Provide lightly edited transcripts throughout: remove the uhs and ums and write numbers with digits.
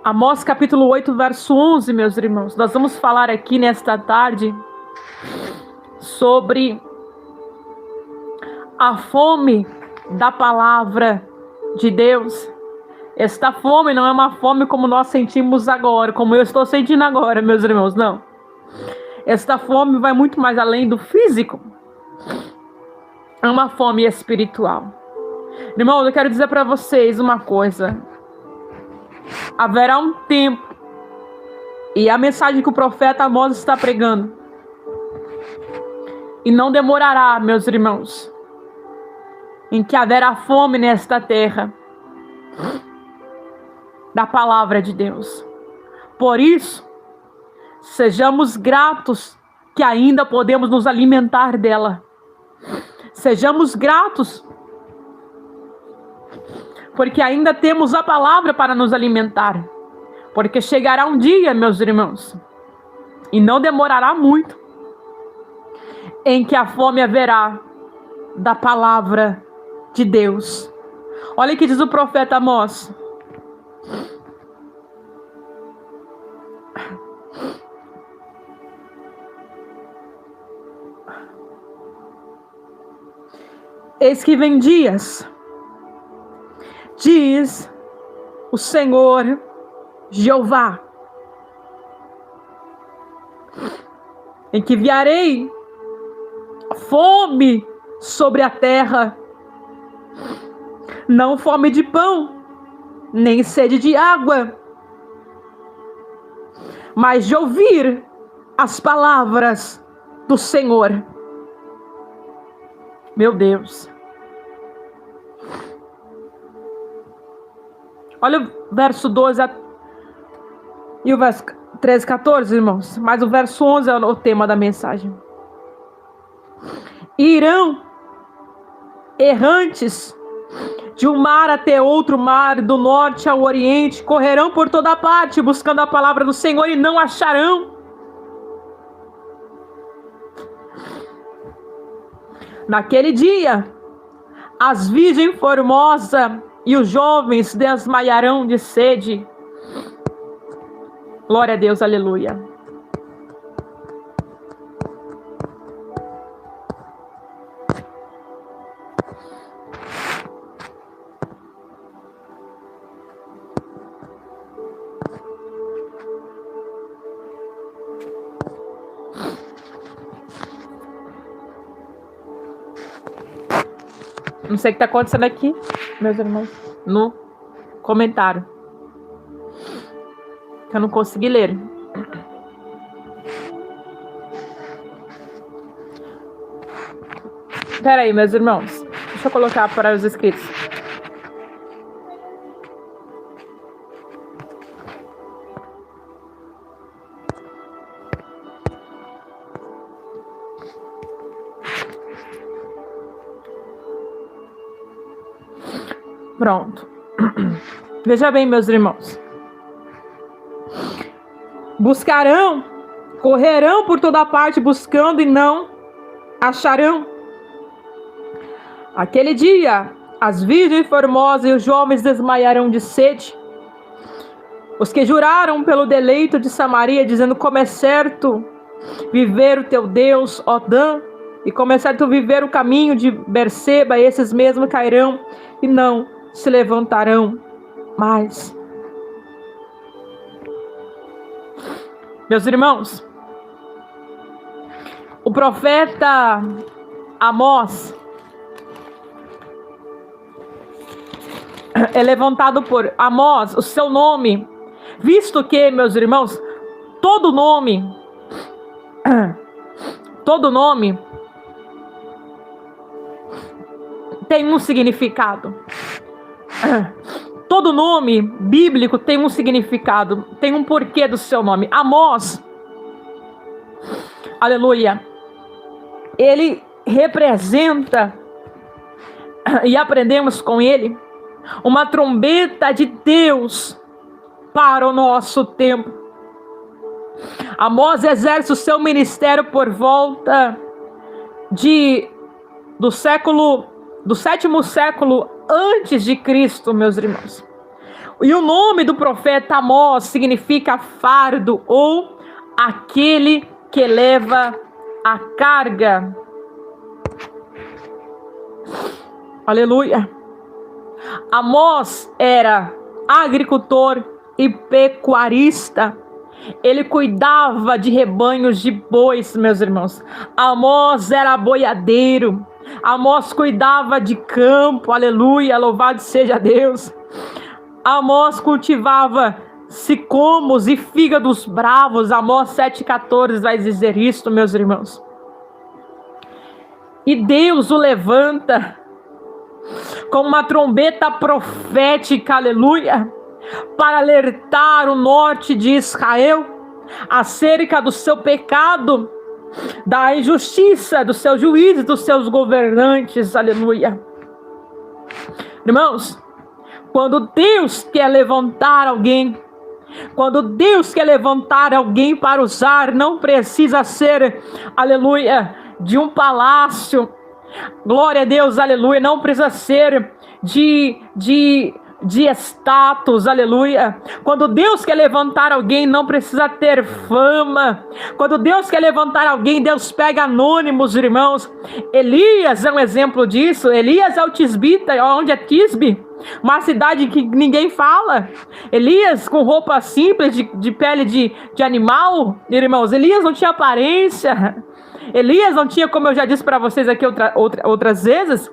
Amós capítulo 8, verso 11, meus irmãos. Nós vamos falar aqui nesta tarde sobre a fome da palavra de Deus. Esta fome não é uma fome como nós sentimos agora, como eu estou sentindo agora, meus irmãos, não. Esta fome vai muito mais além do físico. É uma fome espiritual. Irmãos, eu quero dizer para vocês uma coisa. Haverá um tempo, e a mensagem que o profeta Amós está pregando, e não demorará, meus irmãos, em que haverá fome nesta terra da palavra de Deus. Por isso, sejamos gratos que ainda podemos nos alimentar dela. Sejamos gratos porque ainda temos a palavra para nos alimentar. Porque chegará um dia, meus irmãos, e não demorará muito, em que a fome haverá da palavra de Deus. Olha o que diz o profeta Amós. Eis que vem dias, diz o Senhor Jeová, em que enviarei fome sobre a terra, não fome de pão, nem sede de água, mas de ouvir as palavras do Senhor. Meu Deus. Olha o verso 12 e o verso 13, 14, irmãos. Mas o verso 11 é o tema da mensagem. Irão errantes de um mar até outro mar, do norte ao oriente, correrão por toda parte, buscando a palavra do Senhor e não acharão. Naquele dia, as virgens formosas e os jovens desmaiarão de sede. Glória a Deus, aleluia. Não sei o que está acontecendo aqui, meus irmãos, no comentário. Que eu não consegui ler. Espera aí, meus irmãos. Deixa eu colocar para os inscritos. Pronto. Veja bem, meus irmãos. Buscarão, correrão por toda parte buscando e não acharão. Aquele dia, as virgens formosas e os jovens desmaiarão de sede. Os que juraram pelo deleito de Samaria, dizendo: como é certo viver o teu Deus, ó Dan, e como é certo viver o caminho de Berseba, esses mesmos cairão e não se levantarão mais. Meus irmãos, o profeta Amós é levantado por Amós, o seu nome, visto que, meus irmãos, todo nome tem um significado. Todo nome bíblico tem um significado, tem um porquê do seu nome. Amós, aleluia, ele representa, e aprendemos com ele, uma trombeta de Deus para o nosso tempo. Amós exerce o seu ministério por volta do sétimo século antes de Cristo, meus irmãos. E o nome do profeta Amós significa fardo ou aquele que leva a carga. Aleluia. Amós era agricultor e pecuarista. Ele cuidava de rebanhos de bois, meus irmãos. Amós era boiadeiro. Amós cuidava de campo. Aleluia, louvado seja Deus. Amós cultivava sicômoros e fígados bravos. Amós 7,14 vai dizer isto, meus irmãos. E Deus o levanta com uma trombeta profética, aleluia, para alertar o norte de Israel acerca do seu pecado, da injustiça, dos seus juízes, dos seus governantes, aleluia. Irmãos, quando Deus quer levantar alguém, quando Deus quer levantar alguém para usar, não precisa ser, aleluia, de um palácio, glória a Deus, aleluia, não precisa ser de status, aleluia. Quando Deus quer levantar alguém, não precisa ter fama. Quando Deus quer levantar alguém, Deus pega anônimos, irmãos. Elias é um exemplo disso. Elias é o tisbita. Onde é Tisbe? Uma cidade que ninguém fala. Elias com roupa simples, de pele de animal, irmãos. Elias não tinha aparência. Elias não tinha, como eu já disse para vocês aqui outras vezes,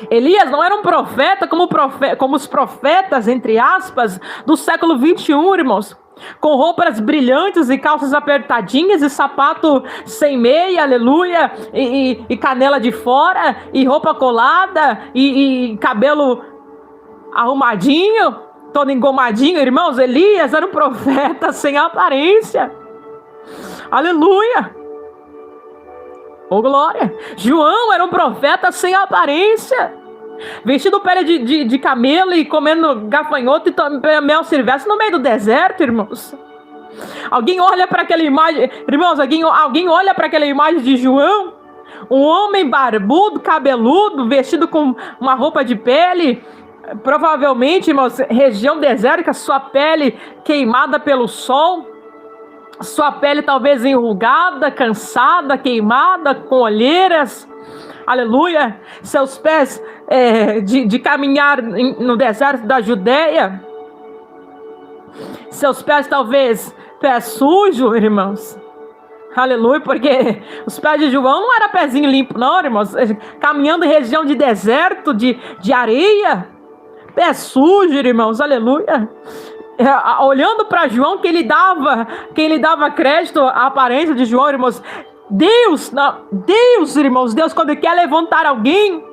Elias não era um profeta como os profetas, entre aspas, do século 21, irmãos, com roupas brilhantes e calças apertadinhas e sapato sem meia, aleluia, e canela de fora, e roupa colada, e cabelo arrumadinho, todo engomadinho, irmãos. Elias era um profeta sem aparência, aleluia. Oh, glória. João era um profeta sem aparência, vestido pele de camelo e comendo gafanhoto e mel silvestre no meio do deserto, irmãos. Alguém olha para aquela imagem, irmãos, alguém olha para aquela imagem de João, um homem barbudo, cabeludo, vestido com uma roupa de pele, provavelmente, irmãos, região desértica, sua pele queimada pelo sol, sua pele talvez enrugada, cansada, queimada, com olheiras, aleluia, seus pés de caminhar no deserto da Judéia, seus pés talvez pés sujos, irmãos, aleluia, porque os pés de João não era pezinho limpo não, irmãos, caminhando em região de deserto, de areia, pé sujo, irmãos, aleluia. Olhando para João, quem lhe dava crédito à aparência de João, irmãos, Deus, irmãos, Deus, quando quer levantar alguém,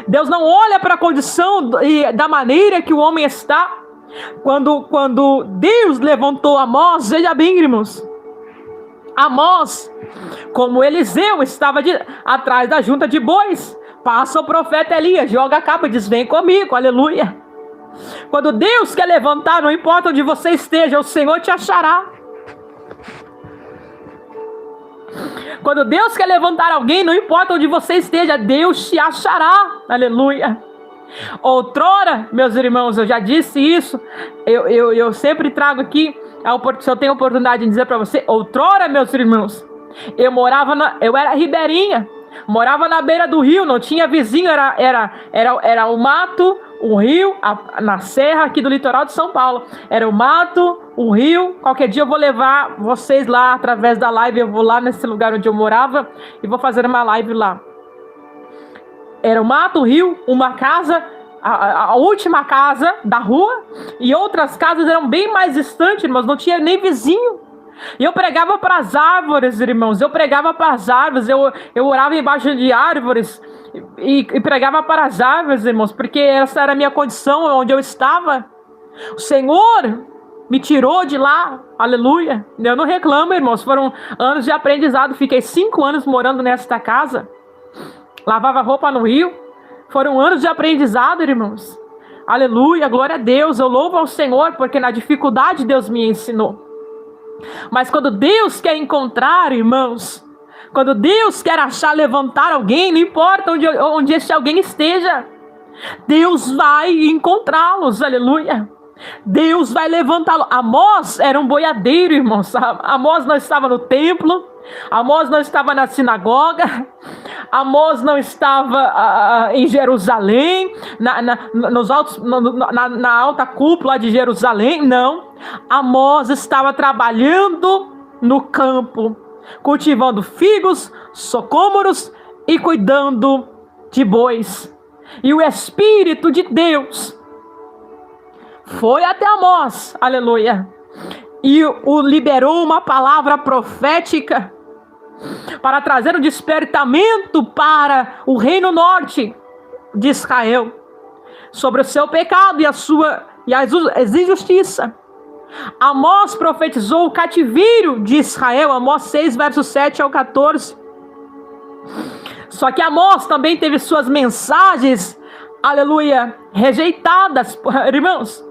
Deus não olha para a condição e da maneira que o homem está. Quando Deus levantou Amós, veja bem, irmãos, Amós, como Eliseu, estava atrás da junta de bois. Passa o profeta Elias, joga a capa e diz: vem comigo, aleluia. Quando Deus quer levantar, não importa onde você esteja, o Senhor te achará. Quando Deus quer levantar alguém, não importa onde você esteja, Deus te achará, aleluia. Outrora, meus irmãos, eu já disse isso, eu sempre trago aqui, se eu tenho oportunidade de dizer para você, outrora, meus irmãos, eu era ribeirinha, morava na beira do rio, não tinha vizinho, era o mato, o rio, na serra aqui do litoral de São Paulo. Era o mato, o rio. Qualquer dia eu vou levar vocês lá, através da live, eu vou lá nesse lugar onde eu morava e vou fazer uma live lá. Era o mato, o rio, uma casa, a última casa da rua, e outras casas eram bem mais distantes, mas não tinha nem vizinho. E eu pregava para as árvores, irmãos, eu orava embaixo de árvores, e pregava para as árvores, irmãos, porque essa era a minha condição, onde eu estava. O Senhor me tirou de lá, aleluia. Eu não reclamo, irmãos, foram anos de aprendizado. Fiquei 5 anos morando nesta casa, lavava roupa no rio. Foram anos de aprendizado, irmãos, aleluia, glória a Deus. Eu louvo ao Senhor, porque na dificuldade Deus me ensinou. Mas quando Deus quer encontrar, irmãos, quando Deus quer achar, levantar alguém, não importa onde esse alguém esteja, Deus vai encontrá-los, aleluia. Deus vai levantá-lo. Amós era um boiadeiro, irmãos. Amós não estava no templo. Amós não estava na sinagoga. Amós não estava em Jerusalém, na alta cúpula de Jerusalém. Não. Amós estava trabalhando no campo, cultivando figos, socômoros e cuidando de bois. E o Espírito de Deus foi até Amós, aleluia, e o liberou uma palavra profética para trazer um despertamento para o reino norte de Israel, sobre o seu pecado e as injustiças. Amós profetizou o cativeiro de Israel, Amós 6, versos 7 ao 14. Só que Amós também teve suas mensagens, aleluia, rejeitadas, irmãos.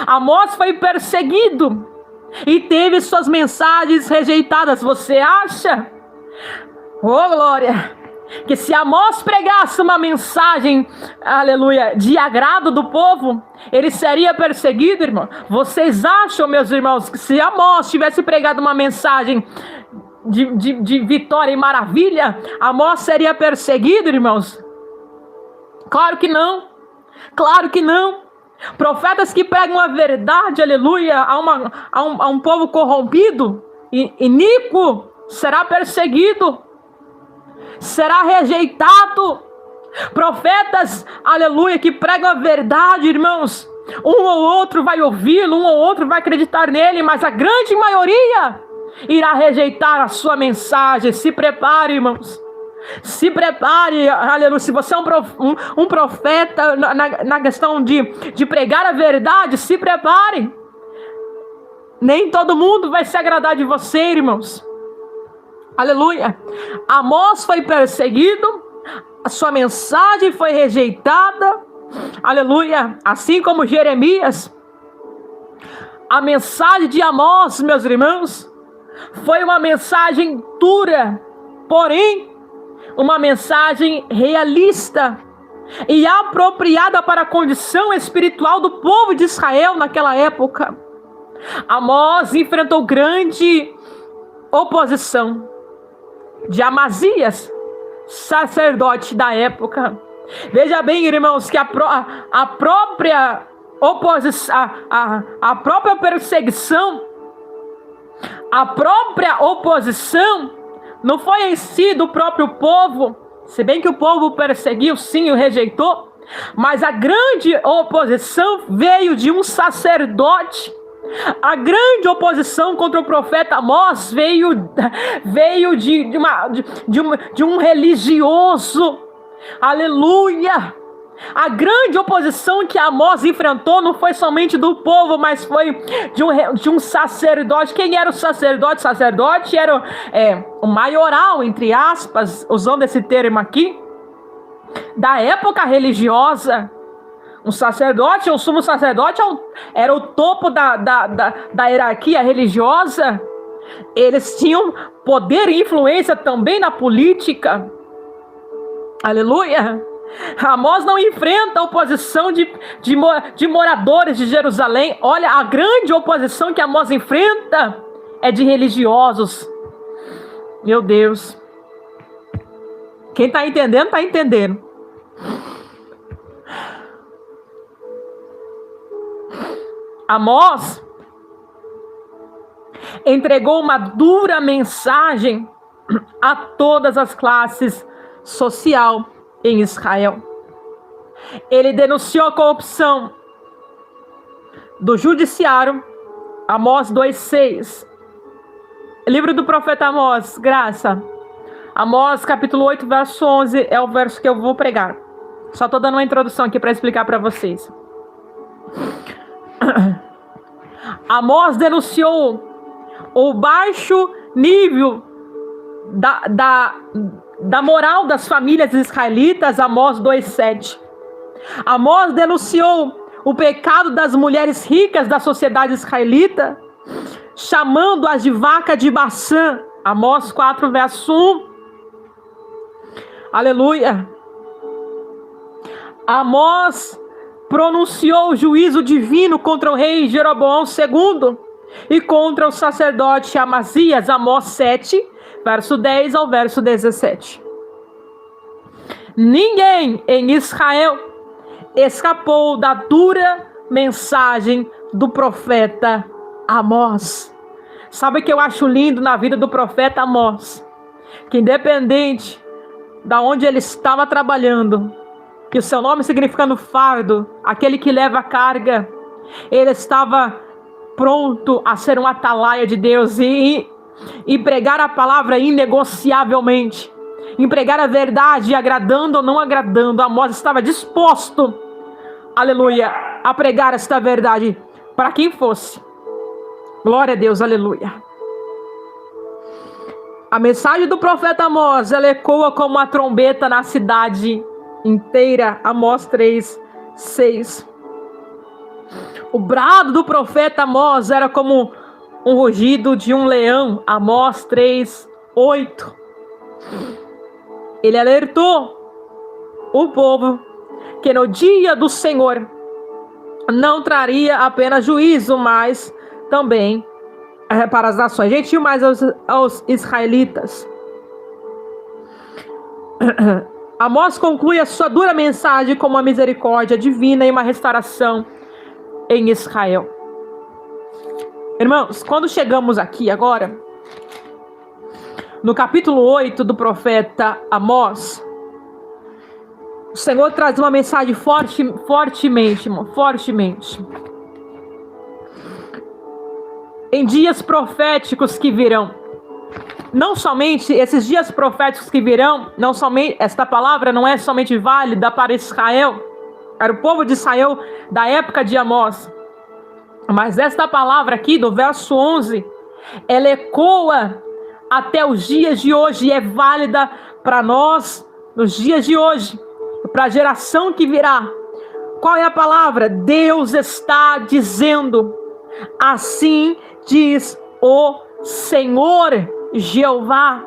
Amós foi perseguido e teve suas mensagens rejeitadas. Você acha, oh glória, que se Amós pregasse uma mensagem, aleluia, de agrado do povo, ele seria perseguido, irmão? Vocês acham, meus irmãos, que se Amós tivesse pregado uma mensagem de vitória e maravilha, Amós seria perseguido, irmãos? Claro que não. Claro que não. Profetas que pregam a verdade, aleluia, a um povo corrompido, iníquo, será perseguido, será rejeitado. Profetas, aleluia, que pregam a verdade, irmãos, um ou outro vai ouvi-lo, um ou outro vai acreditar nele, mas a grande maioria irá rejeitar a sua mensagem. Se prepare, irmãos. Se prepare, aleluia. Se você é um profeta na questão de pregar a verdade, se prepare. Nem todo mundo vai se agradar de você, irmãos. Aleluia. Amós foi perseguido, a sua mensagem foi rejeitada. Aleluia. Assim como Jeremias. A mensagem de Amós, meus irmãos, foi uma mensagem dura, porém uma mensagem realista e apropriada para a condição espiritual do povo de Israel naquela época. Amós enfrentou grande oposição de Amazias, sacerdote da época. Veja bem, irmãos, que a própria oposição, a própria perseguição, a própria oposição não foi em si do próprio povo, se bem que o povo perseguiu, sim, o rejeitou, mas a grande oposição veio de um sacerdote. A grande oposição contra o profeta Amós veio de um religioso. Aleluia! A grande oposição que Amós enfrentou não foi somente do povo, mas foi de um sacerdote. Quem era o sacerdote? O sacerdote era o maioral, entre aspas, usando esse termo aqui, da época religiosa. Um sacerdote, o sumo sacerdote, era o topo da hierarquia religiosa. Eles tinham poder e influência também na política. Aleluia! Amós não enfrenta a oposição de moradores de Jerusalém. Olha, a grande oposição que Amós enfrenta é de religiosos. Meu Deus. Quem está entendendo, está entendendo. Amós entregou uma dura mensagem a todas as classes sociais em Israel. Ele denunciou a corrupção do judiciário. Amós 2:6. Livro do profeta Amós, graça. Amós capítulo 8, verso 11 é o verso que eu vou pregar. Só estou dando uma introdução aqui para explicar para vocês. Amós denunciou o baixo nível da moral das famílias israelitas. Amós 2:7. Amós denunciou o pecado das mulheres ricas da sociedade israelita, chamando-as de vaca de Baçã. Amós 4, verso 1. Aleluia. Amós pronunciou juízo divino contra o rei Jeroboão II e contra o sacerdote Amazias, Amós 7, verso 10 ao verso 17. Ninguém em Israel escapou da dura mensagem do profeta Amós. Sabe o que eu acho lindo na vida do profeta Amós? Que independente da onde ele estava trabalhando, que o seu nome significando fardo, aquele que leva a carga, ele estava pronto a ser um atalaia de Deus e pregar a palavra inegociavelmente, em pregar a verdade, agradando ou não agradando. Amós estava disposto, aleluia, a pregar esta verdade para quem fosse. Glória a Deus, aleluia. A mensagem do profeta Amós, ela ecoa como uma trombeta na cidade inteira. Amós 3, 6. O brado do profeta Amós era como um rugido de um leão. Amós 3, 8. Ele alertou o povo que no dia do Senhor não traria apenas juízo, mas também para as nações gentis, mas aos israelitas. Amós conclui a sua dura mensagem com uma misericórdia divina e uma restauração em Israel. Irmãos, quando chegamos aqui agora, no capítulo 8 do profeta Amós, o Senhor traz uma mensagem fortemente. Em dias proféticos que virão. Não somente esses dias proféticos que virão, não somente esta palavra não é somente válida para Israel, era o povo de Israel da época de Amós, mas esta palavra aqui do verso 11, ela ecoa até os dias de hoje e é válida para nós nos dias de hoje, para a geração que virá. Qual é a palavra? Deus está dizendo: assim diz o Senhor Jeová,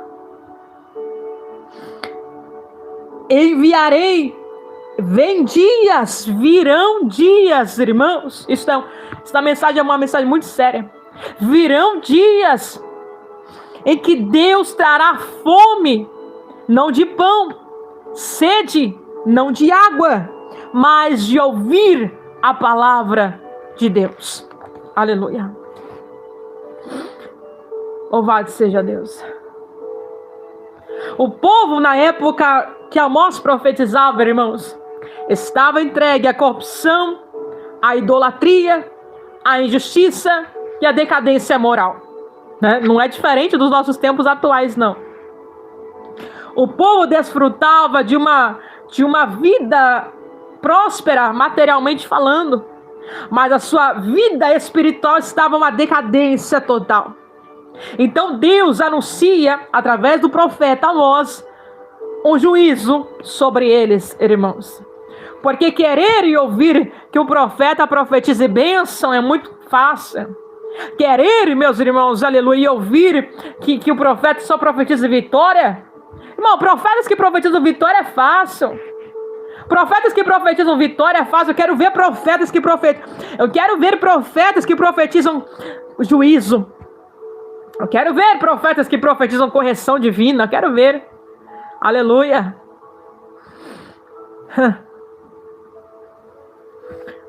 enviarei, virão dias, irmãos. Esta mensagem é uma mensagem muito séria. Virão dias em que Deus trará fome, não de pão, sede, não de água, mas de ouvir a palavra de Deus. Aleluia. Louvado seja Deus. O povo na época que Amós profetizava, irmãos, estava entregue à corrupção, à idolatria, à injustiça e à decadência moral, né? Não é diferente dos nossos tempos atuais, não. O povo desfrutava de uma vida próspera, materialmente falando, mas a sua vida espiritual estava uma decadência total. Então Deus anuncia, através do profeta Amós, um juízo sobre eles, irmãos. Porque querer e ouvir que o profeta profetize bênção é muito fácil. Querer, meus irmãos, aleluia, e ouvir que o profeta só profetize vitória. Irmão, profetas que profetizam vitória é fácil. Profetas que profetizam vitória é fácil. Eu quero ver profetas que profetizam juízo. Eu quero ver profetas que profetizam correção divina. Eu quero ver. Aleluia.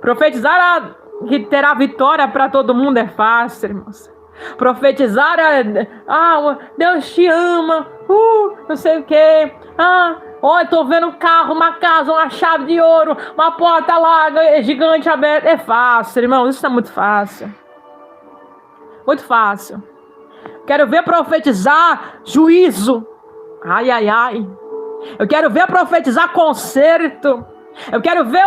Profetizar que terá vitória para todo mundo é fácil, irmãos. Profetizar Deus te ama. Não sei o que. Olha, tô vendo um carro, uma casa, uma chave de ouro, uma porta larga, gigante aberta. É fácil, irmãos. Isso é muito fácil. Muito fácil. Quero ver profetizar juízo. Ai, ai, ai. Eu quero ver profetizar conserto. Eu quero ver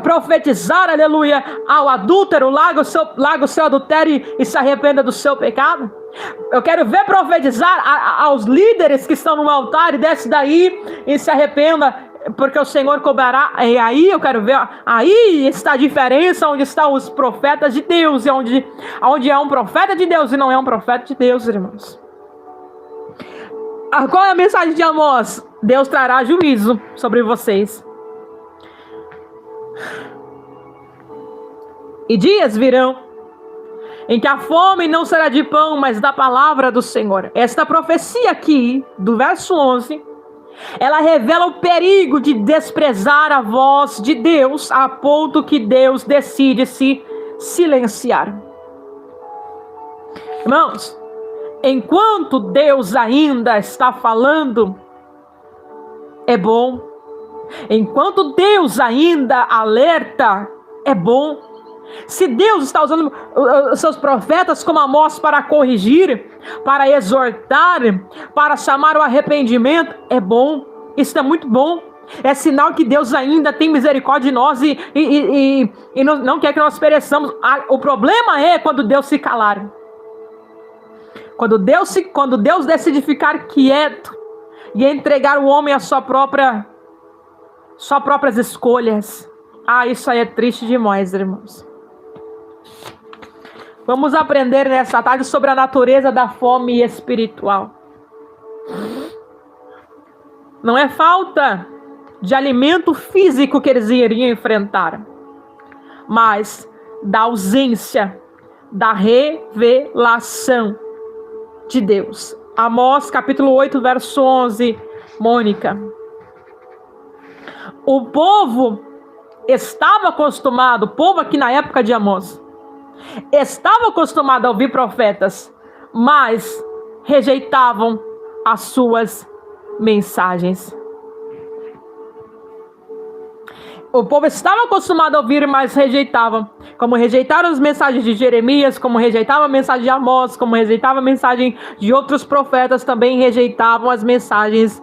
profetizar, aleluia, ao adúltero, larga o seu adultério e se arrependa do seu pecado. Eu quero ver profetizar aos líderes que estão no altar e desce daí e se arrependa, porque o Senhor cobrará. E aí eu quero ver, aí está a diferença, onde estão os profetas de Deus e onde é um profeta de Deus e não é um profeta de Deus, irmãos. Qual é a mensagem de Amós? Deus trará juízo sobre vocês. E dias virão em que a fome não será de pão, mas da palavra do Senhor. Esta profecia aqui, do verso 11, ela revela o perigo de desprezar a voz de Deus, a ponto que Deus decide se silenciar. Irmãos, enquanto Deus ainda está falando, é bom. Enquanto Deus ainda alerta, é bom. Se Deus está usando os seus profetas como Amós para corrigir, para exortar, para chamar o arrependimento, é bom. Isso é muito bom. É sinal que Deus ainda tem misericórdia de nós e não quer que nós pereçamos. O problema é quando Deus se calar. Quando Deus decide ficar quieto e entregar o homem às suas próprias escolhas. Isso aí é triste demais, irmãos. Vamos aprender nessa tarde sobre a natureza da fome espiritual. Não é falta de alimento físico que eles iriam enfrentar, mas da ausência da revelação de Deus. Amós capítulo 8, verso 11, Mônica. O povo estava acostumado, o povo aqui na época de Amós, estava acostumado a ouvir profetas, mas rejeitavam as suas mensagens. O povo estava acostumado a ouvir, mas rejeitavam. Como rejeitaram as mensagens de Jeremias, como rejeitavam a mensagem de Amós, como rejeitavam a mensagem de outros profetas, também rejeitavam as mensagens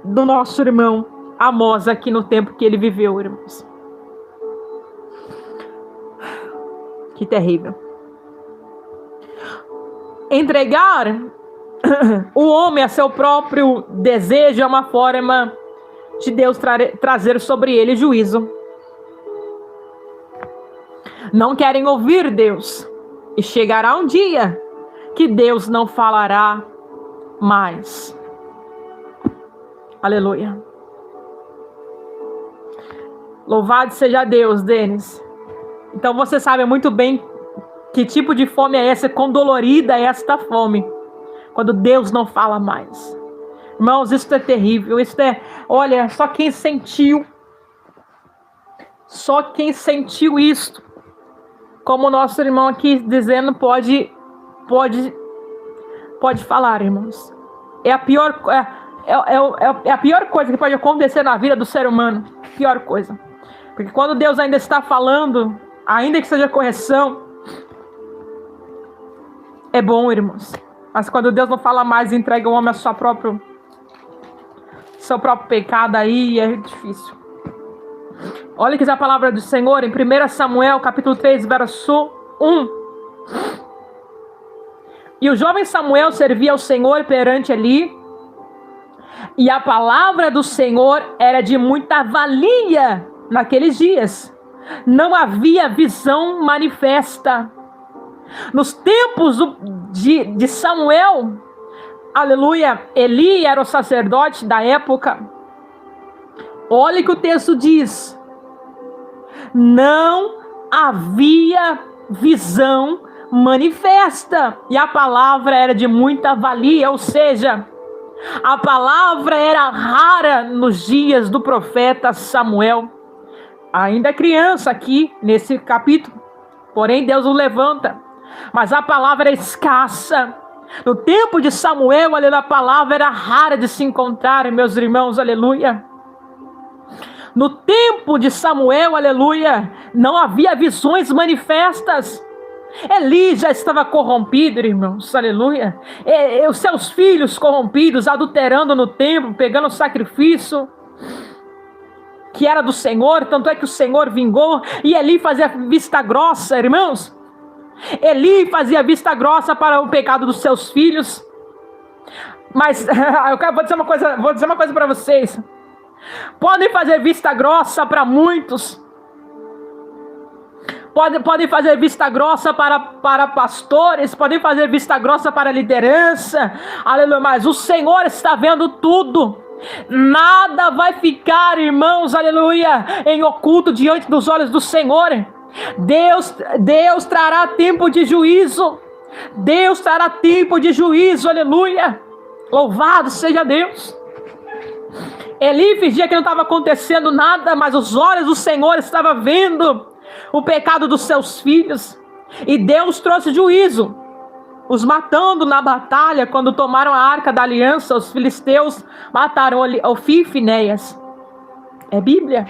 do nosso irmão Amós aqui no tempo que ele viveu, irmãos. Que terrível. Entregar o homem a seu próprio desejo é uma forma de Deus trazer sobre ele juízo. Não querem ouvir Deus. E chegará um dia que Deus não falará mais. Aleluia. Louvado seja Deus, Denis. Então você sabe muito bem que tipo de fome é essa, quão dolorida é esta fome, quando Deus não fala mais. Irmãos, isso é terrível, olha, só quem sentiu isto, como o nosso irmão aqui dizendo, pode falar, irmãos. É a pior coisa que pode acontecer na vida do ser humano, pior coisa. Porque quando Deus ainda está falando, ainda que seja correção, é bom, irmãos. Mas quando Deus não fala mais, entrega o homem a seu próprio pecado, aí é difícil. Olha que diz a palavra do Senhor em 1 Samuel, capítulo 3, verso 1. E o jovem Samuel servia ao Senhor perante Eli, e a palavra do Senhor era de muita valia naqueles dias. Não havia visão manifesta. Nos tempos de Samuel, aleluia, Eli era o sacerdote da época. Olha o que o texto diz. Não havia visão manifesta. E a palavra era de muita valia, ou seja, a palavra era rara nos dias do profeta Samuel. Ainda criança aqui nesse capítulo, porém Deus o levanta. Mas a palavra é escassa. No tempo de Samuel, a palavra era rara de se encontrar, meus irmãos, aleluia. No tempo de Samuel, aleluia, não havia visões manifestas. Eli já estava corrompido, irmãos, aleluia. Os seus filhos corrompidos, adulterando no templo, pegando o sacrifício que era do Senhor, tanto é que o Senhor vingou, e Eli fazia vista grossa, irmãos. Eli fazia vista grossa para o pecado dos seus filhos. Mas vou dizer uma coisa para vocês. Podem fazer vista grossa para muitos. Podem fazer vista grossa para pastores, podem fazer vista grossa para a liderança. Aleluia, mas o Senhor está vendo tudo. Nada vai ficar, irmãos, aleluia, em oculto diante dos olhos do Senhor. Deus trará tempo de juízo. Deus trará tempo de juízo, aleluia. Louvado seja Deus. Eli fingia que não estava acontecendo nada, mas os olhos do Senhor estavam vendo o pecado dos seus filhos. E Deus trouxe juízo, os matando na batalha. Quando tomaram a arca da aliança, os filisteus mataram Ofni e Finéias. É Bíblia.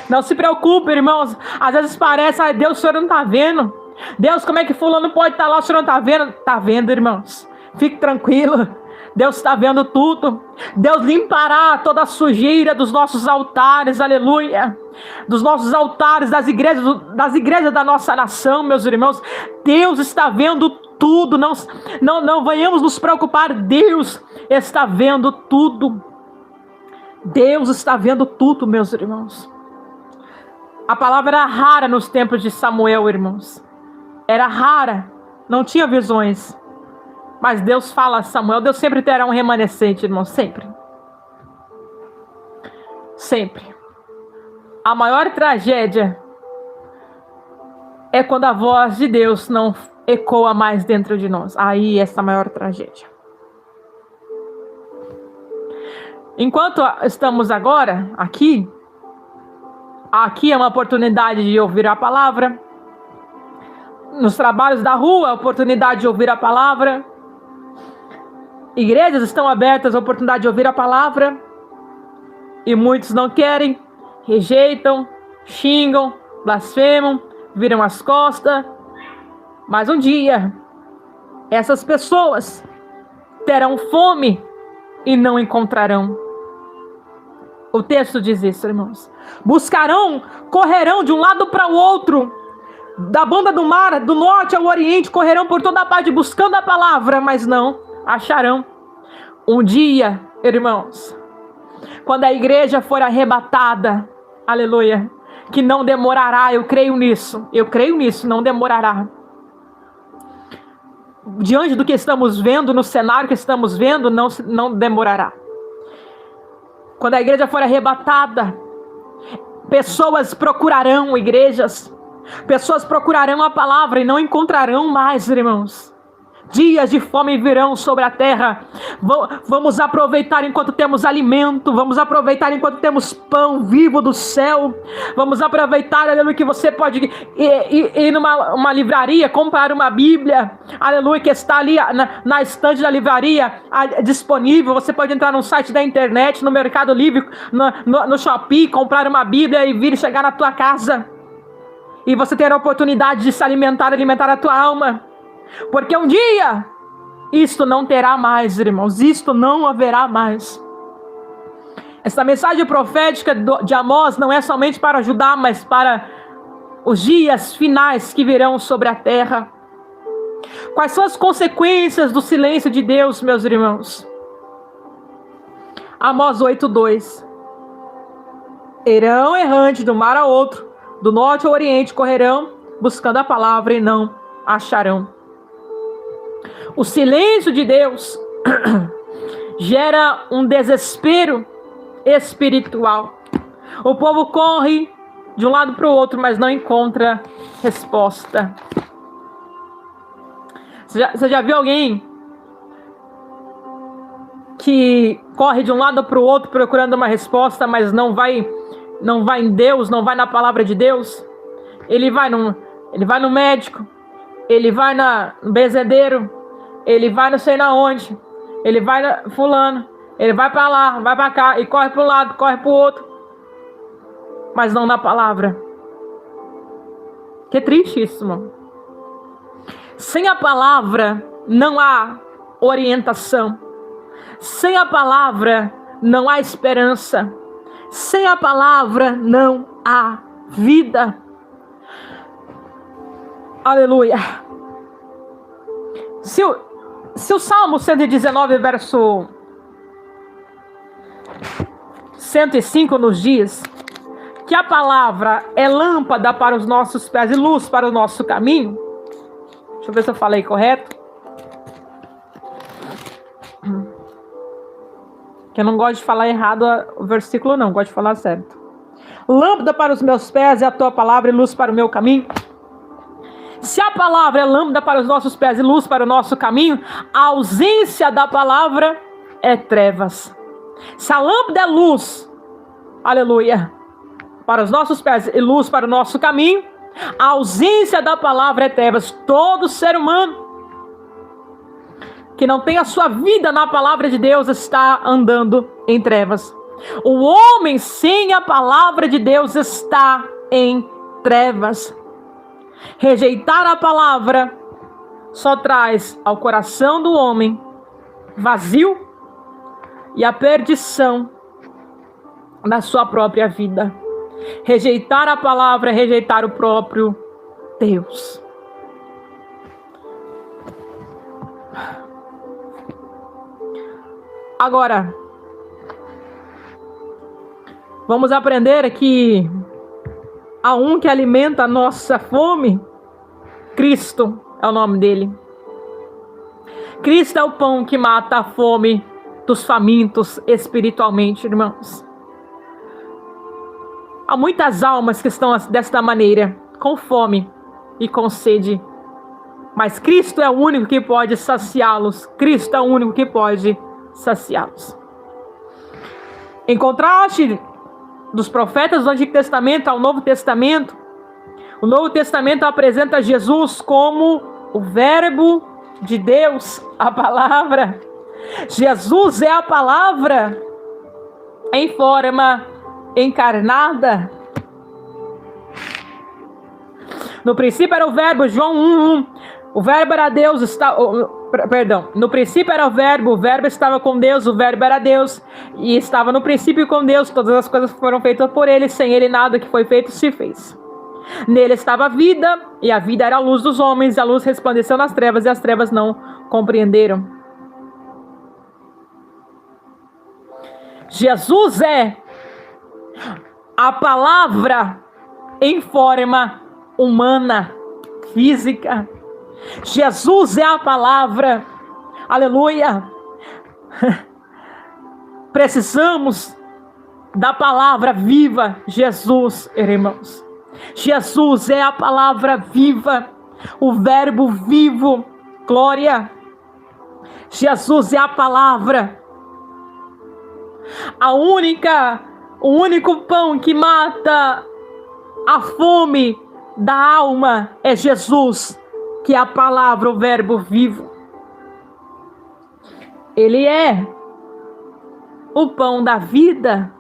Não se preocupe, irmãos. Às vezes parece, Deus, o senhor não está vendo. Deus, como é que fulano pode estar lá, o senhor não está vendo? Está vendo, irmãos. Fique tranquilo. Deus está vendo tudo. Deus limpará toda a sujeira dos nossos altares, aleluia. Dos nossos altares, das igrejas da nossa nação, meus irmãos. Deus está vendo tudo. Não venhamos nos preocupar. Deus está vendo tudo. Deus está vendo tudo, meus irmãos. A palavra era rara nos tempos de Samuel, irmãos. Era rara. Não tinha visões. Mas Deus fala a Samuel. Deus sempre terá um remanescente, irmãos. Sempre. Sempre. A maior tragédia é quando a voz de Deus não ecoa mais dentro de nós. Aí essa é a maior tragédia. Enquanto estamos agora aqui é uma oportunidade de ouvir a palavra. Nos trabalhos da rua, a oportunidade de ouvir a palavra. Igrejas estão abertas, a oportunidade de ouvir a palavra. E muitos não querem, rejeitam, xingam, blasfemam, viram as costas. Mas um dia, essas pessoas terão fome e não encontrarão. O texto diz isso, irmãos. Buscarão, correrão de um lado para o outro, da banda do mar, do norte ao oriente, correrão por toda a parte buscando a palavra, mas não acharão. Um dia, irmãos, quando a igreja for arrebatada, aleluia, que não demorará, eu creio nisso, não demorará. Diante do que estamos vendo, no cenário que estamos vendo, não demorará. Quando a igreja for arrebatada, pessoas procurarão igrejas, pessoas procurarão a palavra e não encontrarão mais, irmãos. Dias de fome virão sobre a terra. Vamos aproveitar enquanto temos alimento. Vamos aproveitar enquanto temos pão vivo do céu. Vamos aproveitar, aleluia, que você pode ir numa livraria, comprar uma Bíblia, aleluia, que está ali na estante da livraria disponível. Você pode entrar no site da internet, no Mercado Livre, no Shopee, comprar uma Bíblia e vir chegar na tua casa. E você ter a oportunidade de se alimentar a tua alma. Porque um dia, isto não terá mais, irmãos. Isto não haverá mais. Essa mensagem profética de Amós não é somente para Judá, mas para os dias finais que virão sobre a terra. Quais são as consequências do silêncio de Deus, meus irmãos? Amós 8:2. Irão errante do mar a outro, do norte ao oriente, correrão buscando a palavra e não acharão. O silêncio de Deus gera um desespero espiritual. O povo corre de um lado para o outro, mas não encontra resposta. Você já viu alguém que corre de um lado para o outro procurando uma resposta, mas não vai em Deus, não vai na palavra de Deus? Ele vai no médico, ele vai no benzedeiro, ele vai não sei na onde, ele vai na fulano, ele vai para lá, vai para cá, e corre para um lado, corre para o outro, mas não na palavra. Que triste isso, irmão. Sem a palavra não há orientação. Sem a palavra não há esperança. Sem a palavra não há vida. Aleluia. Se o Salmo 119, verso 105 nos diz que a palavra é lâmpada para os nossos pés e luz para o nosso caminho. Deixa eu ver se eu falei correto. Que eu não gosto de falar errado o versículo, não. Gosto de falar certo. Lâmpada para os meus pés é a tua palavra e luz para o meu caminho. Se a palavra é lâmpada para os nossos pés e luz para o nosso caminho, a ausência da palavra é trevas. Se a lâmpada é luz, aleluia, para os nossos pés e luz para o nosso caminho, a ausência da palavra é trevas. Todo ser humano que não tem a sua vida na palavra de Deus está andando em trevas. O homem sem a palavra de Deus está em trevas. Rejeitar a palavra só traz ao coração do homem vazio e a perdição da sua própria vida. Rejeitar a palavra é rejeitar o próprio Deus. Agora, vamos aprender que há um que alimenta a nossa fome. Cristo é o nome dele. Cristo é o pão que mata a fome dos famintos espiritualmente, irmãos. Há muitas almas que estão desta maneira, com fome e com sede. Mas Cristo é o único que pode saciá-los. Cristo é o único que pode saciá-los. Em contraste dos profetas do Antigo Testamento ao Novo Testamento, o Novo Testamento apresenta Jesus como o Verbo de Deus, a palavra. Jesus é a palavra em forma encarnada. No princípio era o Verbo, João 1:1. O Verbo era Deus, no princípio era o Verbo estava com Deus, o Verbo era Deus, e estava no princípio com Deus, todas as coisas foram feitas por ele, sem ele nada que foi feito se fez. Nele estava a vida, e a vida era a luz dos homens, e a luz resplandeceu nas trevas, e as trevas não compreenderam. Jesus é a palavra em forma humana, física. Jesus é a palavra, aleluia. Precisamos da palavra viva, Jesus, irmãos. Jesus é a palavra viva, o Verbo vivo, glória. Jesus é a palavra, o único pão que mata a fome da alma é Jesus, que é a palavra, o Verbo vivo. Ele é o pão da vida.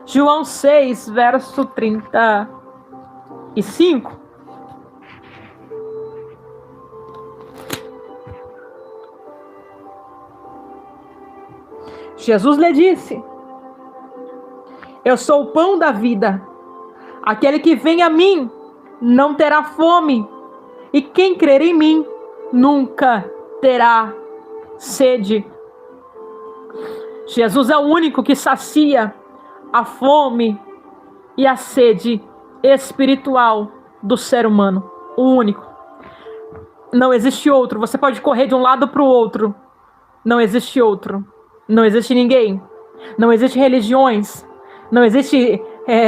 João 6, verso 35. Jesus lhe disse: eu sou o pão da vida. Aquele que vem a mim não terá fome, e quem crer em mim nunca terá sede. Jesus é o único que sacia a fome e a sede espiritual do ser humano. O único. Não existe outro. Você pode correr de um lado para o outro. Não existe outro. Não existe ninguém. Não existe religiões. Não existe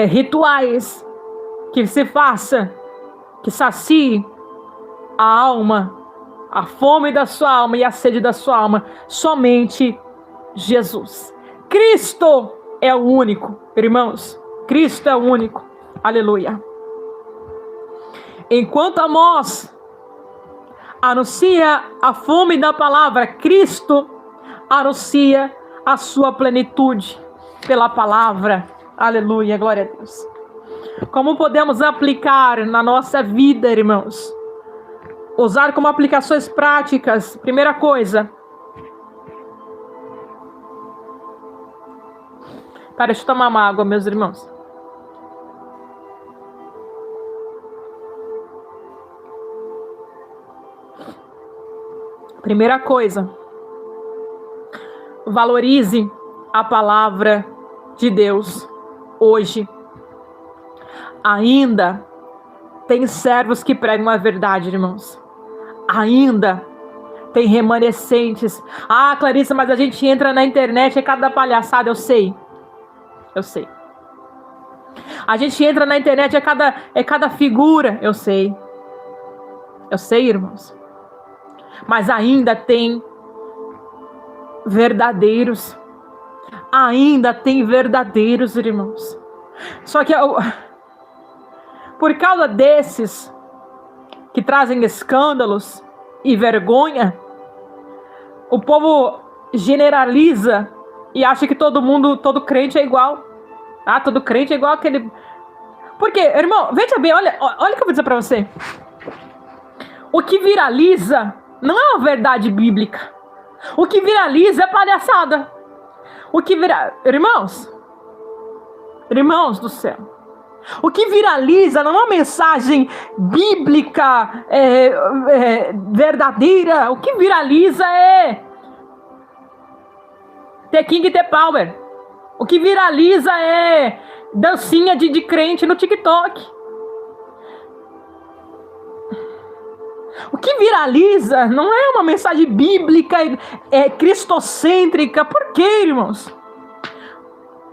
rituais que se faça, que sacie a alma, a fome da sua alma e a sede da sua alma. Somente Jesus. Cristo é o único, irmãos. Cristo é o único. Aleluia. Enquanto Amós anuncia a fome da palavra, Cristo anuncia a sua plenitude pela palavra. Aleluia, glória a Deus. Como podemos aplicar na nossa vida, irmãos? Usar como aplicações práticas. Primeira coisa. Deixa eu tomar uma água, meus irmãos. Primeira coisa. Valorize a palavra de Deus hoje. Ainda tem servos que pregam a verdade, irmãos. Ainda tem remanescentes. Ah, Clarissa, mas a gente entra na internet, é cada palhaçada, eu sei. A gente entra na internet, é cada figura. Eu sei, irmãos. Mas ainda tem verdadeiros. Ainda tem verdadeiros, irmãos. Só que por causa desses que trazem escândalos e vergonha, o povo generaliza e acha que todo crente é igual. Ah, todo crente é igual aquele... Porque, irmão, veja bem, olha o que eu vou dizer pra você. O que viraliza não é uma verdade bíblica. O que viraliza é palhaçada. Irmãos do céu, o que viraliza não é uma mensagem bíblica verdadeira. O que viraliza é The King The Power. O que viraliza é dancinha de crente no TikTok. O que viraliza não é uma mensagem bíblica, cristocêntrica. Por quê, irmãos?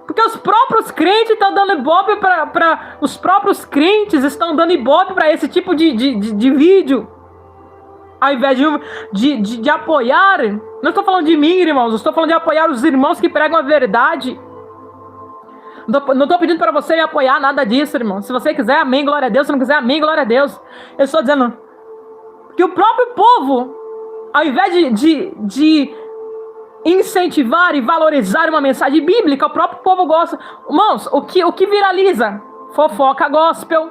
Porque os próprios crentes estão dando ibope para os próprios crentes estão dando ibope para esse tipo de vídeo. Ao invés de apoiar. Não estou falando de mim, irmãos. Estou falando de apoiar os irmãos que pregam a verdade. Não estou pedindo para você apoiar nada disso, irmão. Se você quiser, amém, glória a Deus. Se não quiser, amém, glória a Deus. Eu estou dizendo que o próprio povo, ao invés de incentivar e valorizar uma mensagem bíblica, o próprio povo gosta. Irmãos, o que viraliza? Fofoca gospel,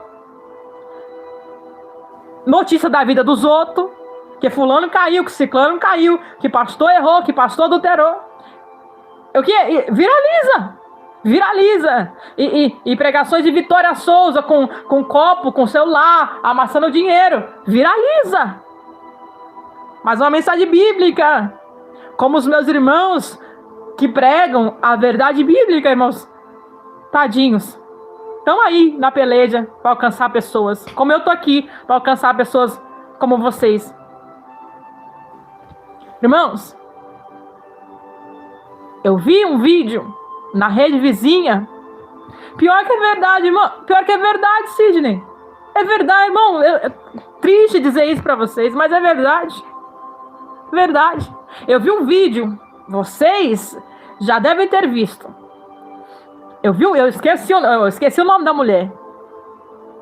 notícia da vida dos outros, que fulano caiu, que ciclano caiu, que pastor errou, que pastor adulterou. O que? Viraliza. E pregações de Vitória Souza com copo, com celular, amassando dinheiro. Viraliza. Mas uma mensagem bíblica. Como os meus irmãos que pregam a verdade bíblica, irmãos. Tadinhos. Estão aí na peleja para alcançar pessoas. Como eu tô aqui para alcançar pessoas como vocês. Irmãos, eu vi um vídeo na rede vizinha. Pior que é verdade, irmão. Pior que é verdade, Sidney. É verdade, irmão. É triste dizer isso para vocês, mas é verdade. Verdade. Eu vi um vídeo. Vocês já devem ter visto. Eu esqueci o nome da mulher.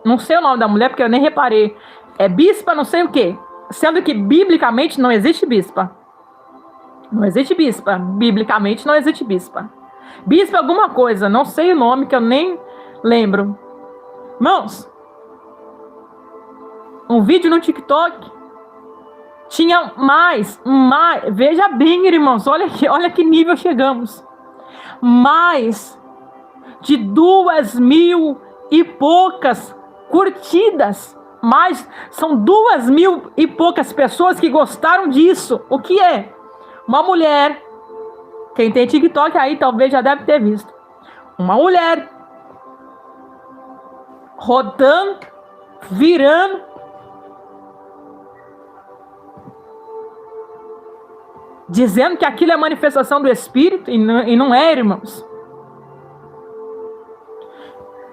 Não sei o nome da mulher porque eu nem reparei. É bispa não sei o quê. Sendo que biblicamente não existe bispa. Não existe bispa. Biblicamente não existe bispa. Bispa alguma coisa. Não sei o nome que eu nem lembro. Irmãos, um vídeo no TikTok tinha mais. Veja bem, irmãos. Olha que nível chegamos. Mais de 2.000 e poucas curtidas. São 2.000 e poucas pessoas que gostaram disso. O que é? Uma mulher, quem tem TikTok aí talvez já deve ter visto. Uma mulher rodando, virando, dizendo que aquilo é manifestação do Espírito e não é, irmãos.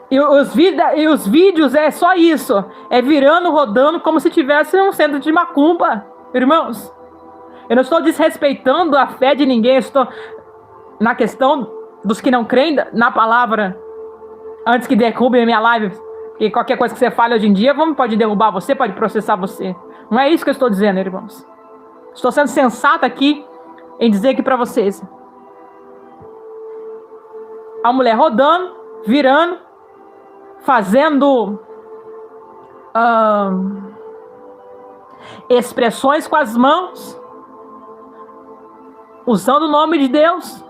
E os vídeos é só isso. É virando, rodando, como se tivesse um centro de macumba. Irmãos, eu não estou desrespeitando a fé de ninguém. Eu estou na questão dos que não creem na palavra. Antes que derrubem a minha live. Porque qualquer coisa que você fale hoje em dia, pode derrubar você, pode processar você. Não é isso que eu estou dizendo, irmãos. Estou sendo sensata aqui em dizer aqui para vocês. A mulher rodando, virando, fazendo expressões com as mãos, usando o nome de Deus,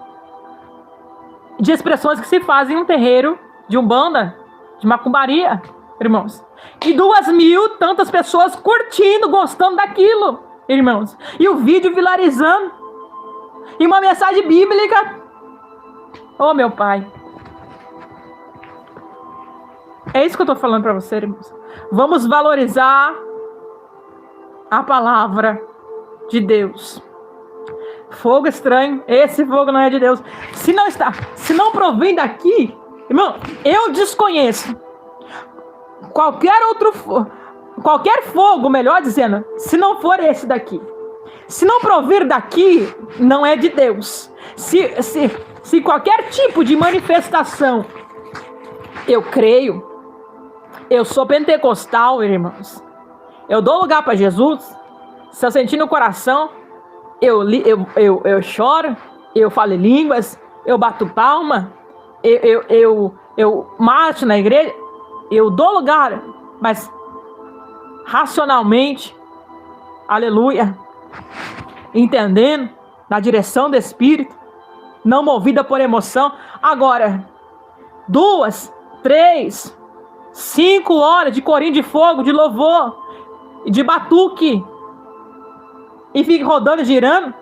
de expressões que se fazem em um terreiro de umbanda, de macumbaria, irmãos. E 2.000 tantas pessoas curtindo, gostando daquilo, irmãos. E o vídeo viralizando. E uma mensagem bíblica. Oh, meu Pai. É isso que eu estou falando para você, irmãos. Vamos valorizar a palavra de Deus. Fogo estranho. Esse fogo não é de Deus. Se não provém daqui, Irmão, eu desconheço qualquer fogo, melhor dizendo, se não for esse daqui. Se não provir daqui, não é de Deus. Se qualquer tipo de manifestação, eu creio, eu sou pentecostal, irmãos, eu dou lugar para Jesus. Se eu sentir no coração, eu choro, eu falo em línguas, eu bato palma, eu marcho na igreja, eu dou lugar, mas racionalmente, aleluia, entendendo, na direção do Espírito, não movida por emoção. Agora, 2, 3, 5 horas de corinho de fogo, de louvor, de batuque, e fique rodando, girando,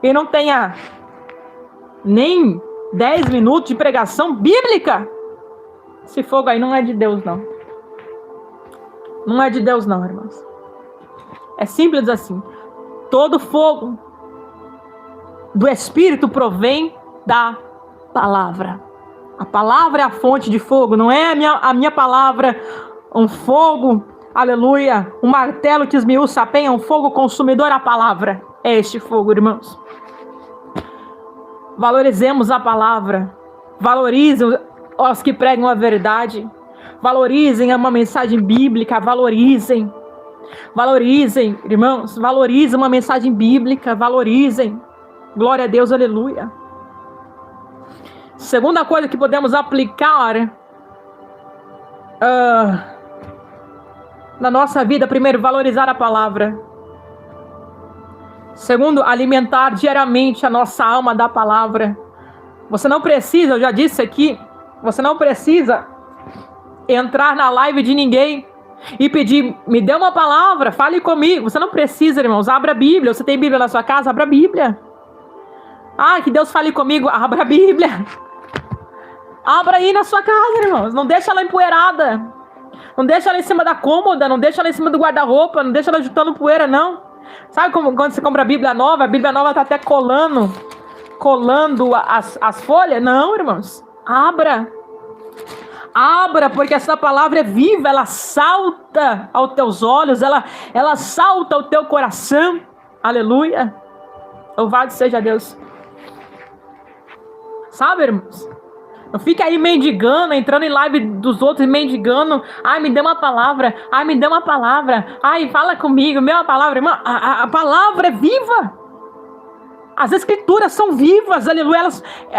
e não tenha nem 10 minutos de pregação bíblica, esse fogo aí não é de Deus, não. Não é de Deus, não, irmãos. É simples assim. Todo fogo do Espírito provém da palavra. A palavra é a fonte de fogo, não é a minha palavra um fogo, aleluia, um martelo que esmiuça a penha, um fogo consumidor. A palavra é este fogo, irmãos. Valorizemos a palavra, valorizem os que pregam a verdade, valorizem uma mensagem bíblica, valorizem, irmãos, valorizem uma mensagem bíblica, valorizem, glória a Deus, aleluia. Segunda coisa que podemos aplicar na nossa vida: primeiro, valorizar a palavra. Segundo, alimentar diariamente a nossa alma da palavra. Você não precisa, eu já disse aqui, você não precisa entrar na live de ninguém e pedir, me dê uma palavra, fale comigo. Você não precisa, irmãos, abra a Bíblia. Você tem Bíblia na sua casa? Abra a Bíblia. Ah, que Deus fale comigo, abra a Bíblia. Abra aí na sua casa, irmãos. Não deixa ela empoeirada. Não deixa ela em cima da cômoda, não deixa ela em cima do guarda-roupa, não deixa ela juntando poeira, não. Sabe como quando você compra a Bíblia nova tá até colando as folhas? Não, irmãos. Abra, porque essa palavra é viva, ela salta aos teus olhos, ela salta ao teu coração. Aleluia. Louvado seja Deus. Sabe, irmãos? Não fica aí mendigando, entrando em live dos outros, mendigando. Ai, me dê uma palavra. Ai, me dê uma palavra. Ai, fala comigo, me dê uma palavra. Irmão, a palavra é viva. As escrituras são vivas, aleluia.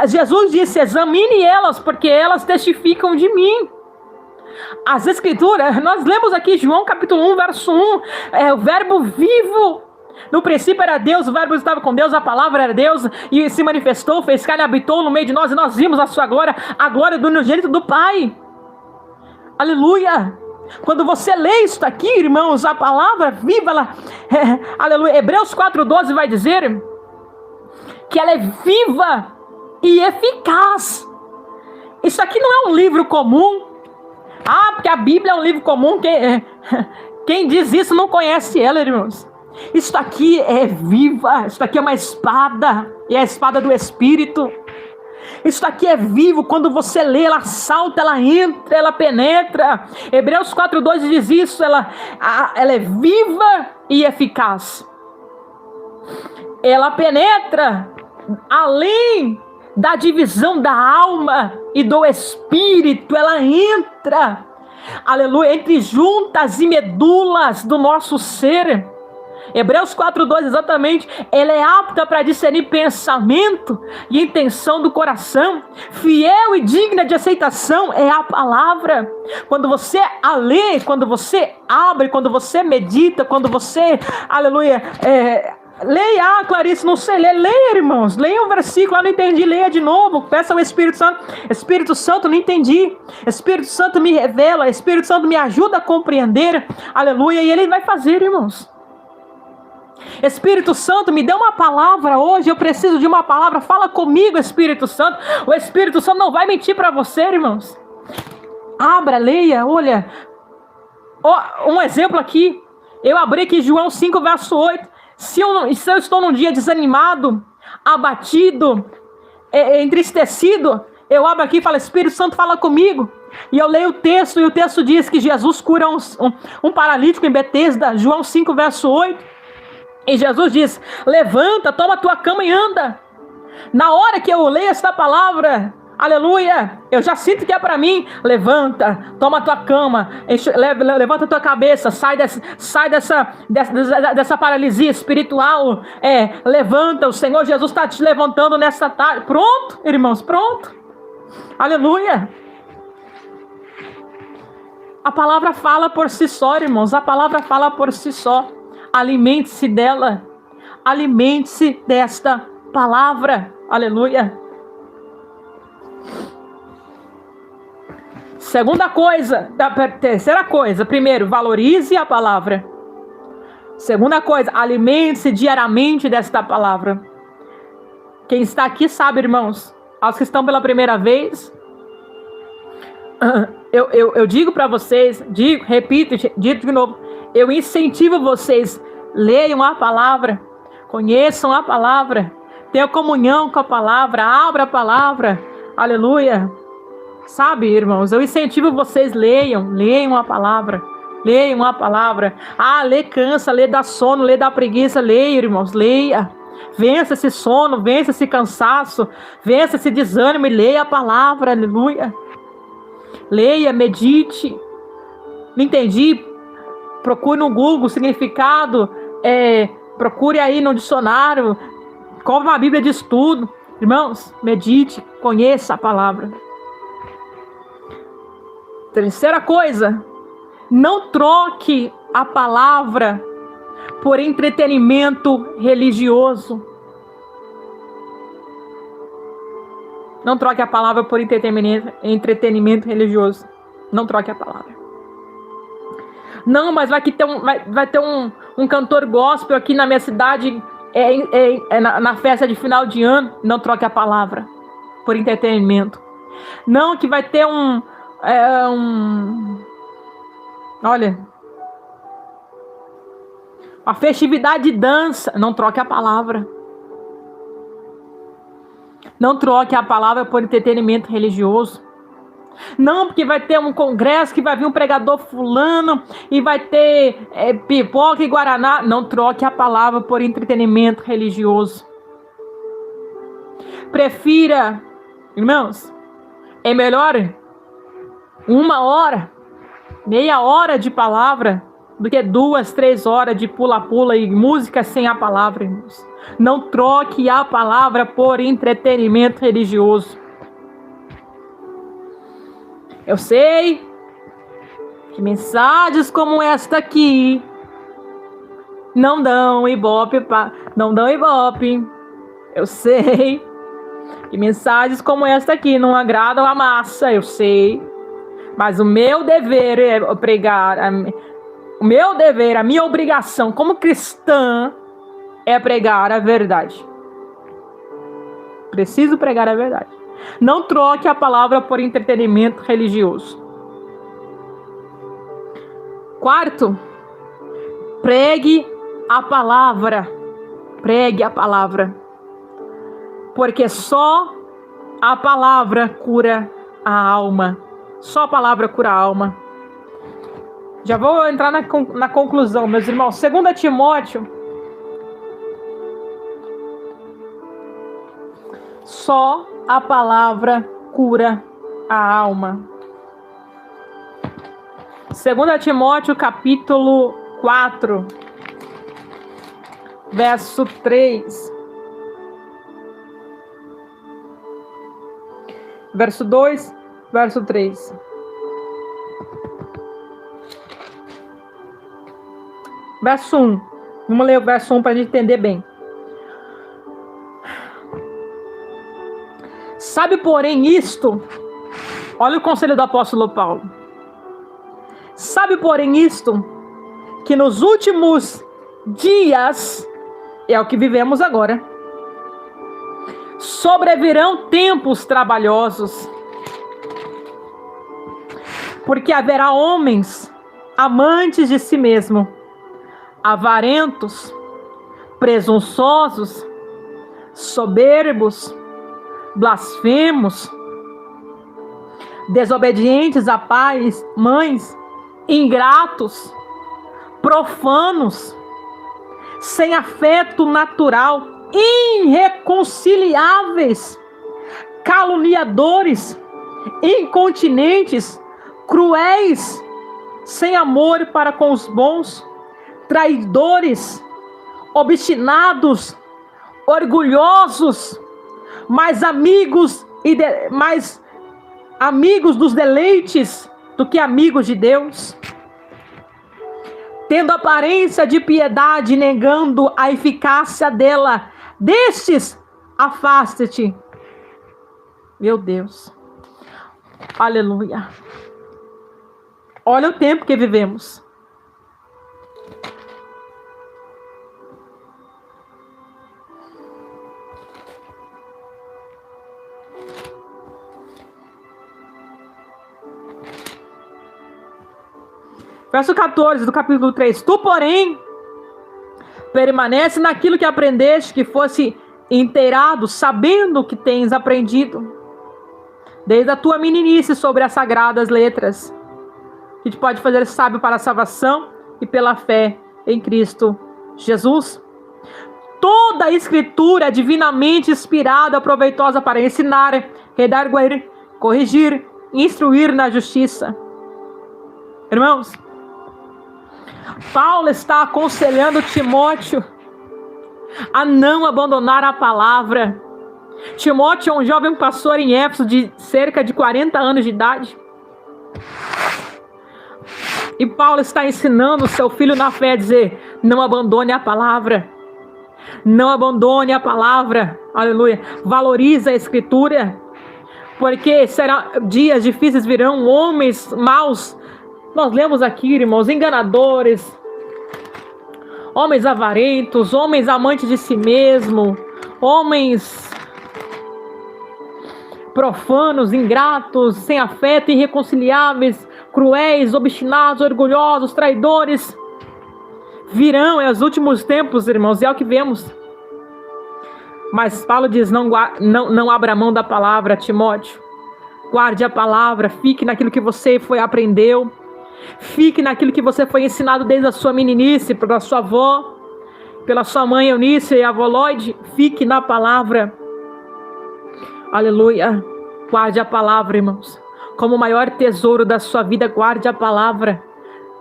Jesus disse, examine elas, porque elas testificam de mim. As escrituras, nós lemos aqui João capítulo 1, verso 1. O verbo vivo. No princípio era Deus, o verbo estava com Deus, a palavra era Deus, e se manifestou, fez carne, habitou no meio de nós, e nós vimos a sua glória, a glória do unigênito do Pai. Aleluia. Quando você lê isso aqui, irmãos, a palavra viva, aleluia. Hebreus 4:12 vai dizer que ela é viva e eficaz. Isso aqui não é um livro comum. Ah, porque a Bíblia é um livro comum. Quem diz isso não conhece ela, irmãos. Isso aqui é viva, isso aqui é uma espada, e é a espada do Espírito. Isso aqui é vivo, quando você lê, ela salta, ela entra, ela penetra. Hebreus 4:2 diz isso, ela é viva e eficaz. Ela penetra além da divisão da alma e do espírito, ela entra, aleluia, entre juntas e medulas do nosso ser. Hebreus 4:2 exatamente, ela é apta para discernir pensamento e intenção do coração, fiel e digna de aceitação é a palavra. Quando você a lê, quando você abre, quando você medita, quando você, aleluia, leia. Clarice, não sei ler, leia, irmãos, leia um versículo, não entendi, leia de novo, peça ao Espírito Santo, não entendi, Espírito Santo me revela, Espírito Santo me ajuda a compreender, aleluia, e Ele vai fazer, irmãos. Espírito Santo, me dê uma palavra hoje, eu preciso de uma palavra, fala comigo, Espírito Santo. O Espírito Santo não vai mentir para você, irmãos. Abra, leia, olha. Um exemplo aqui, eu abri aqui João 5, verso 8. Se eu estou num dia desanimado, abatido, entristecido, eu abro aqui e falo, Espírito Santo, fala comigo. E eu leio o texto, e o texto diz que Jesus cura um paralítico em Betesda, João 5, verso 8. E Jesus diz, levanta, toma a tua cama e anda. Na hora que eu leio esta palavra, aleluia, eu já sinto que é para mim. Levanta, toma a tua cama, levanta a tua cabeça, sai dessa paralisia espiritual. Levanta, o Senhor Jesus está te levantando nessa tarde. Pronto, irmãos, pronto. Aleluia. A palavra fala por si só, irmãos. A palavra fala por si só. Alimente-se dela. Alimente-se desta palavra. Aleluia. Terceira coisa. Primeiro, valorize a palavra. Segunda coisa, alimente-se diariamente desta palavra. Quem está aqui sabe, irmãos. Aos que estão pela primeira vez, eu digo para vocês, repito de novo, eu incentivo vocês, leiam a palavra, conheçam a palavra, tenham comunhão com a palavra, abra a palavra, aleluia. Sabe, irmãos, eu incentivo vocês, leiam a palavra, leiam a palavra. Lê cansa, lê dá sono, lê dá preguiça, leia, irmãos, leia. Vença esse sono, vença esse cansaço, vença esse desânimo e leia a palavra, aleluia. Leia, medite. Não entendi? Procure no Google o significado, procure aí no dicionário, compre uma Bíblia de estudo. Irmãos, medite, conheça a palavra. Terceira coisa, não troque a palavra por entretenimento religioso. Não troque a palavra por entretenimento religioso. Não troque a palavra. Não, mas vai ter um cantor gospel aqui na minha cidade, na festa de final de ano. Não troque a palavra por entretenimento. Não, que vai ter olha, a festividade de dança. Não troque a palavra. Não troque a palavra por entretenimento religioso. Não, porque vai ter um congresso que vai vir um pregador fulano e vai ter pipoca e guaraná. Não troque a palavra por entretenimento religioso. Prefira, irmãos, é melhor 1 hora, meia hora de palavra do que 2, 3 horas de pula-pula e música sem a palavra, irmãos. Não troque a palavra por entretenimento religioso. Eu sei que mensagens como esta aqui não dão ibope. Eu sei que mensagens como esta aqui não agradam a massa. Eu sei. Mas o meu dever é pregar. O meu dever, a minha obrigação como cristã é pregar a verdade. Preciso pregar a verdade. Não troque a palavra por entretenimento religioso. Quarto, pregue a palavra. Pregue a palavra. Porque só a palavra cura a alma. Só a palavra cura a alma. Já vou entrar na conclusão, meus irmãos. 2 Timóteo. Só a palavra cura a alma. 2 Timóteo, capítulo 4, verso 3. Verso 2, verso 3. Verso 1. Vamos ler o verso 1 para a gente entender bem. Sabe, porém, isto... Olha o conselho do apóstolo Paulo. Sabe, porém, isto, que nos últimos dias, é o que vivemos agora, sobrevirão tempos trabalhosos, porque haverá homens amantes de si mesmo, avarentos, presunçosos, soberbos, blasfemos, desobedientes a pais, mães, ingratos, profanos, sem afeto natural, irreconciliáveis, caluniadores, incontinentes, cruéis, sem amor para com os bons, traidores, obstinados, orgulhosos, mais amigos dos deleites do que amigos de Deus, tendo aparência de piedade, negando a eficácia dela. Destes, afaste-te. Meu Deus. Aleluia. Olha o tempo que vivemos. Verso 14 do capítulo 3. Tu, porém, permanece naquilo que aprendeste, que fosse inteirado, sabendo que tens aprendido desde a tua meninice sobre as sagradas letras, que te pode fazer sábio para a salvação e pela fé em Cristo Jesus. Toda a escritura é divinamente inspirada, proveitosa para ensinar, redarguir, corrigir, instruir na justiça. Irmãos, Paulo está aconselhando Timóteo a não abandonar a palavra. Timóteo é um jovem pastor em Éfeso de cerca de 40 anos de idade. E Paulo está ensinando o seu filho na fé a dizer: não abandone a palavra. Não abandone a palavra. Aleluia. Valorize a escritura. Porque dias difíceis virão, homens maus. Nós lemos aqui, irmãos, enganadores, homens avarentos, homens amantes de si mesmo, homens profanos, ingratos, sem afeto, irreconciliáveis, cruéis, obstinados, orgulhosos, traidores. Virão os últimos tempos, irmãos, e é o que vemos. Mas Paulo diz: não abra mão da palavra, Timóteo. Guarde a palavra, fique naquilo que você aprendeu. Fique naquilo que você foi ensinado desde a sua meninice, pela sua avó, pela sua mãe Eunice e a avó Lloyd. Fique na palavra. Aleluia. Guarde a palavra, irmãos. Como o maior tesouro da sua vida, guarde a palavra.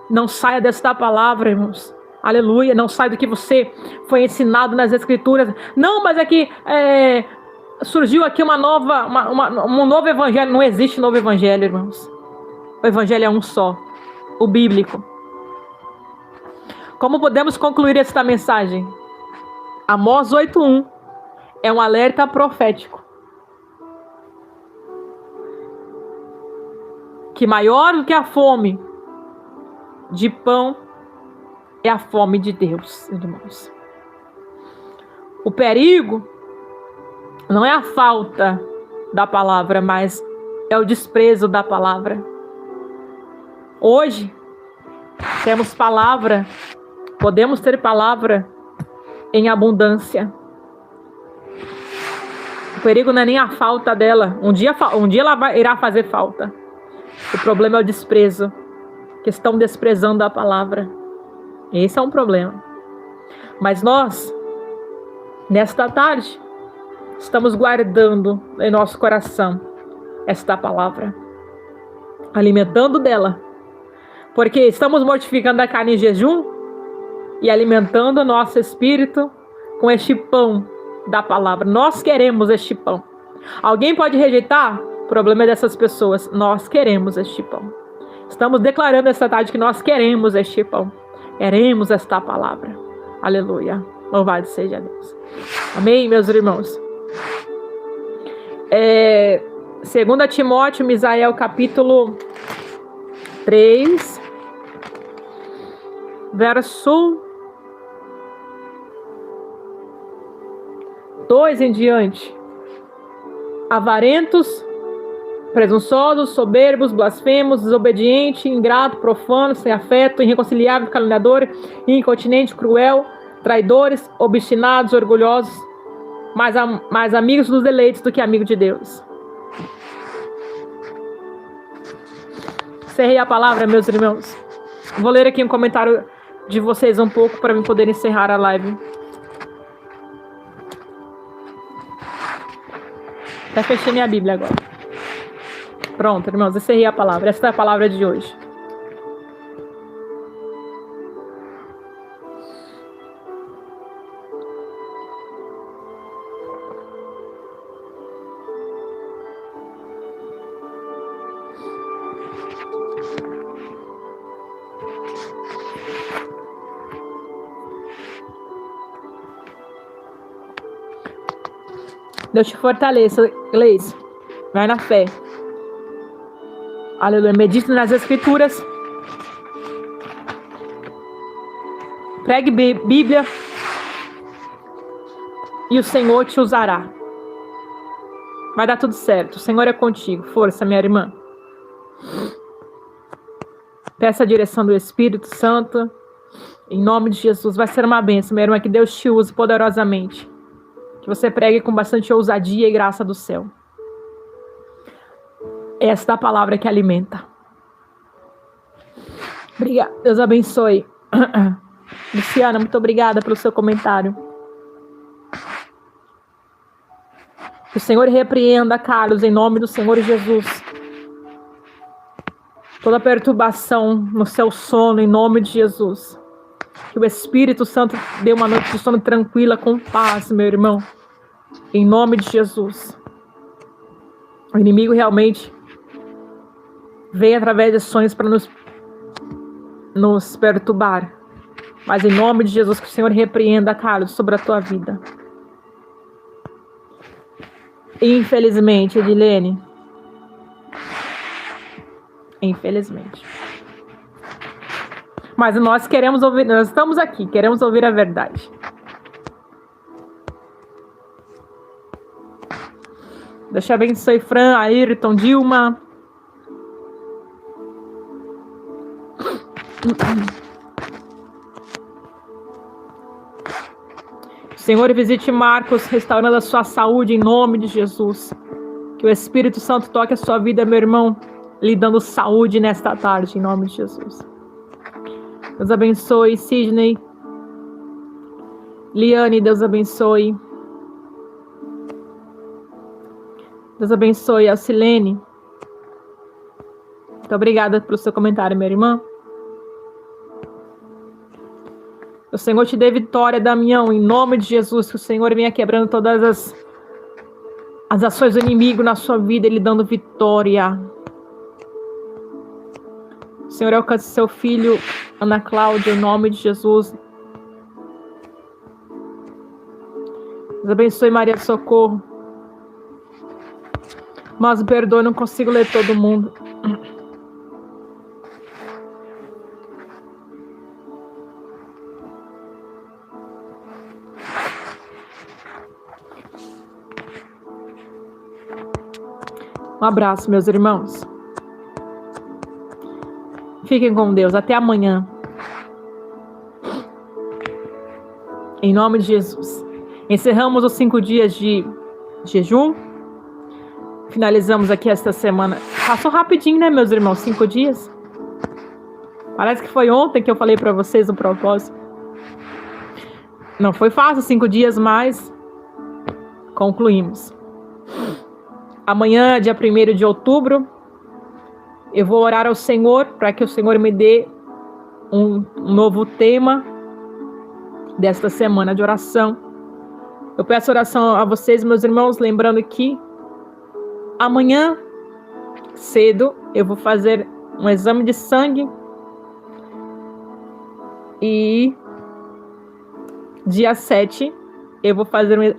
Não saia desta palavra, irmãos. Aleluia. Não saia do que você foi ensinado nas escrituras. Não, mas é que surgiu aqui um novo evangelho. Não existe novo evangelho, irmãos. O evangelho é um só. O bíblico. Como podemos concluir esta mensagem? Amós 8:1 é um alerta profético. Que maior do que a fome de pão é a fome de Deus, irmãos. O perigo não é a falta da palavra, mas é o desprezo da palavra. Hoje, temos palavra, podemos ter palavra em abundância. O perigo não é nem a falta dela. Um dia ela irá fazer falta. O problema é o desprezo, que estão desprezando a palavra. Esse é um problema. Mas nós, nesta tarde, estamos guardando em nosso coração esta palavra, alimentando dela. Porque estamos mortificando a carne em jejum e alimentando o nosso espírito com este pão da palavra. Nós queremos este pão. Alguém pode rejeitar? O problema é dessas pessoas. Nós queremos este pão. Estamos declarando esta tarde que nós queremos este pão. Queremos esta palavra. Aleluia. Louvado seja Deus. Amém, meus irmãos. 2 Timóteo, Misael, capítulo 3, verso 2 em diante. Avarentos, presunçosos, soberbos, blasfemos, desobediente, ingrato, profano, sem afeto, irreconciliável, caluniador, incontinente, cruel, traidores, obstinados, orgulhosos, mais amigos dos deleites do que amigos de Deus. Encerrei a palavra, meus irmãos. Vou ler aqui um comentário de vocês um pouco para eu poder encerrar a live. Até fechei minha Bíblia agora. Pronto, irmãos, encerrei a palavra. Essa é a palavra de hoje. Deus te fortaleça, Gleice. Vai na fé. Aleluia. Medite nas Escrituras. Pregue Bíblia. E o Senhor te usará. Vai dar tudo certo. O Senhor é contigo. Força, minha irmã. Peça a direção do Espírito Santo. Em nome de Jesus. Vai ser uma bênção, minha irmã. Que Deus te use poderosamente. Que você pregue com bastante ousadia e graça do céu. Esta é a palavra que alimenta. Obrigada. Deus abençoe. Luciana, muito obrigada pelo seu comentário. Que o Senhor repreenda, Carlos, em nome do Senhor Jesus. Toda perturbação no seu sono, em nome de Jesus. Que o Espírito Santo dê uma noite de sono tranquila, com paz, meu irmão. Em nome de Jesus. O inimigo realmente vem através de sonhos para nos perturbar. Mas em nome de Jesus, que o Senhor repreenda, Carlos, sobre a tua vida. Infelizmente, Edilene. Infelizmente. Mas nós queremos ouvir, nós estamos aqui, queremos ouvir a verdade. Deus te abençoe, Fran, Ayrton, Dilma. Senhor, visite Marcos, restaurando a sua saúde em nome de Jesus. Que o Espírito Santo toque a sua vida, meu irmão, lhe dando saúde nesta tarde, em nome de Jesus. Deus abençoe, Sidney. Liane, Deus abençoe. Deus abençoe, Alcilene. Muito obrigada pelo seu comentário, minha irmã. O Senhor te dê vitória, Damião, em nome de Jesus. Que o Senhor venha quebrando todas as ações do inimigo na sua vida, Ele dando vitória. O Senhor alcance seu filho, Ana Cláudia, em nome de Jesus. Deus abençoe, Maria Socorro. Mas me perdoe, não consigo ler todo mundo. Um abraço, meus irmãos. Fiquem com Deus. Até amanhã. Em nome de Jesus. Encerramos os 5 dias de jejum. Finalizamos aqui esta semana. Passou rapidinho, né, meus irmãos? 5 dias. Parece que foi ontem que eu falei para vocês o propósito. Não foi fácil 5 dias, mas concluímos. Amanhã, dia 1º de outubro, eu vou orar ao Senhor para que o Senhor me dê um novo tema desta semana de oração. Eu peço oração a vocês, meus irmãos, lembrando que amanhã, cedo, eu vou fazer um exame de sangue e dia 7 eu vou fazer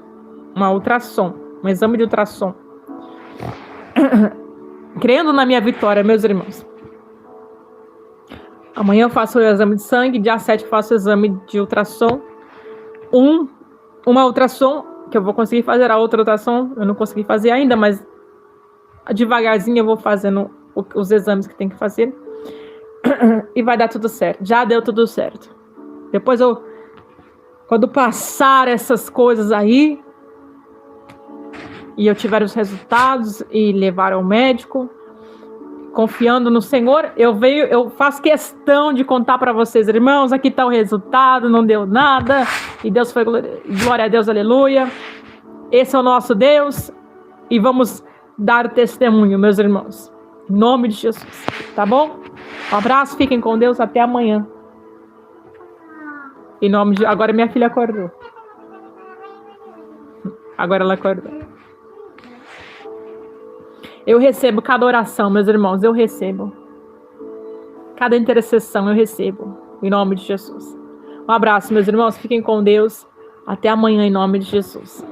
uma ultrassom, um exame de ultrassom. Crendo na minha vitória, meus irmãos. Amanhã eu faço o exame de sangue, dia 7 eu faço o exame de ultrassom. Uma ultrassom, que eu vou conseguir fazer, a outra ultrassom eu não consegui fazer ainda, mas devagarzinho eu vou fazendo os exames que tem que fazer. E vai dar tudo certo. Já deu tudo certo. Depois quando passar essas coisas aí, e eu tiver os resultados e levar ao médico, confiando no Senhor, eu faço questão de contar para vocês, irmãos, aqui está o resultado, não deu nada, e Deus foi, glória a Deus, aleluia. Esse é o nosso Deus, e vamos dar o testemunho, meus irmãos, em nome de Jesus, tá bom? Um abraço, fiquem com Deus, até amanhã. Em nome de... Agora minha filha acordou. Agora ela acordou. Eu recebo cada oração, meus irmãos, eu recebo. Cada intercessão eu recebo, em nome de Jesus. Um abraço, meus irmãos, fiquem com Deus. Até amanhã, em nome de Jesus.